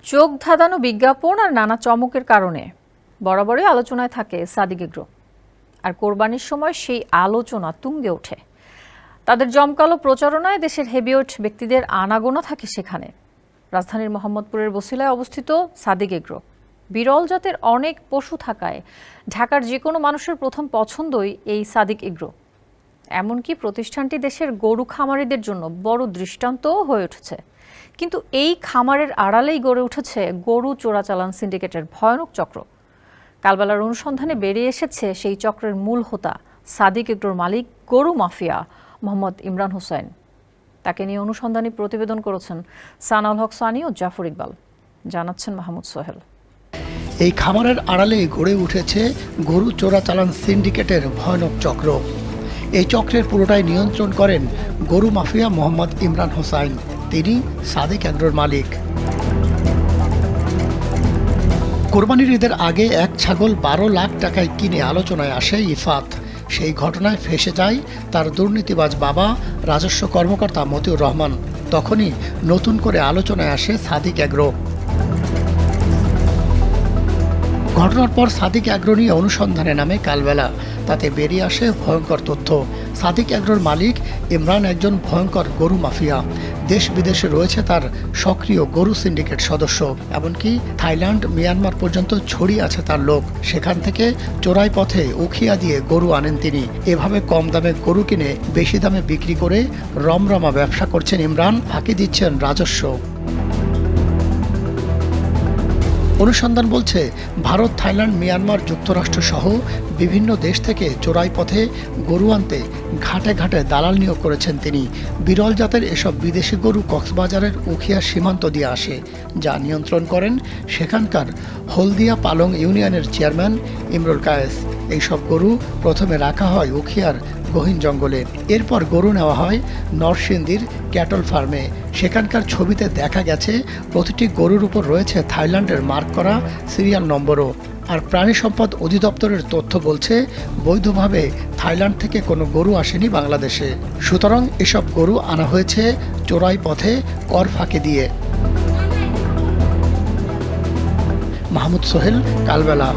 চোখ ধাঁধানো বিজ্ঞাপন আর নানা চমকের কারণে বরাবরই আলোচনায় থাকে সাদিক এগ্রো। আর কোরবানির সময় সেই আলোচনা তুঙ্গে ওঠে। তাদের জমকালো প্রচারণায় দেশের হেভিওয়েট ব্যক্তিদের আনাগোনা থাকে সেখানে। রাজধানীর মোহাম্মদপুরের বছিলায় অবস্থিত সাদিক এগ্রো বিরল জাতের অনেক পশু থাকায় ঢাকার যে কোনো মানুষের প্রথম পছন্দই এই সাদিক এগ্রো। এমনকি প্রতিষ্ঠানটি দেশের গরু খামারিদের জন্য বড় দৃষ্টান্তও হয়ে উঠেছে। কিন্তু এই খামারের আড়ালেই গড়ে উঠেছে গরু চোরাচালান সিন্ডিকেটের ভয়ানক চক্র। কালবেলার অনুসন্ধানে বেরিয়ে এসেছে সেই চক্রের মূল হোতা সাদিক এগ্রোর মালিক গরু মাফিয়া মোহাম্মদ ইমরান হোসেন। তাকে নিয়ে অনুসন্ধানী প্রতিবেদন করেছেন সানাউল হক সানি ও জাফর ইকবাল। জানাচ্ছেন মাহমুদ সোহেল। এই খামারের আড়ালেই গড়ে উঠেছে গরু চোরাচালান সিন্ডিকেটের ভয়ানক চক্র। এই চক্রের পুরোটাই নিয়ন্ত্রণ করেন গরু মাফিয়া মোহাম্মদ ইমরান হোসেন। তিনি সাদিক এগ্রোর মালিক। কোরবানির ঈদের আগে এক ছাগল 12 লাখ টাকায় কিনে আলোচনায় আসে ইফাত। সেই ঘটনায় ফেঁসে যায় তার দুর্নীতিবাজ বাবা রাজস্ব কর্মকর্তা মতিউর রহমান। তখনই নতুন করে আলোচনায় আসে সাদিক এগ্রো। ঘটনার পর সাদিক এগ্রো নিয়ে অনুসন্ধানে নামে কালবেলা। তাতে বেরিয়ে আসে ভয়ঙ্কর তথ্য। সাদিক এগ্রোর মালিক ইমরান একজন ভয়ঙ্কর গরু মাফিয়া। দেশ বিদেশে রয়েছে তার সক্রিয় গরু সিন্ডিকেট সদস্য। এমনকি থাইল্যান্ড, মিয়ানমার পর্যন্ত ছড়িয়ে আছে তার লোক। সেখান থেকে চোরাই পথে উখিয়া দিয়ে গরু আনেন তিনি। এভাবে কম দামে গরু কিনে বেশি দামে বিক্রি করে রমরমা ব্যবসা করছেন ইমরান, ফাঁকি দিচ্ছেন রাজস্ব। অনুসন্ধান বলছে, ভারত, থাইল্যান্ড, মিয়ানমার, যুক্তরাষ্ট্র সহ বিভিন্ন দেশ থেকে চোরাই পথে গরু আনতে ঘাটে ঘাটে দালাল নিয়োগ করেছেন তিনি। বিরল জাতের এসব বিদেশি গরু কক্সবাজারের উখিয়া সীমান্ত দিয়ে আসে, যা নিয়ন্ত্রণ করেন সেখানকার হলদিয়া পালং ইউনিয়নের চেয়ারম্যান ইমরুল কায়েস। এইসব গরু প্রথমে রাখা হয় উখিয়ার গহীন জঙ্গলে। এরপর গরু নেওয়া হয় নরসিংদীর ক্যাটল ফার্মে। সেখানকার ছবিতে দেখা গেছে প্রতিটি গরুর উপর রয়েছে থাইল্যান্ডের মার্ক করা সিরিয়াল নম্বরও। আর প্রাণী সম্পদ অধিদপ্তরের তথ্য বলছে, বৈধভাবে থাইল্যান্ড থেকে কোনো গরু আসেনি বাংলাদেশে। সুতরাং এসব গরু আনা হয়েছে চোরাই পথে কর ফাঁকি দিয়ে। মাহমুদ সোহেল, কালবেলা।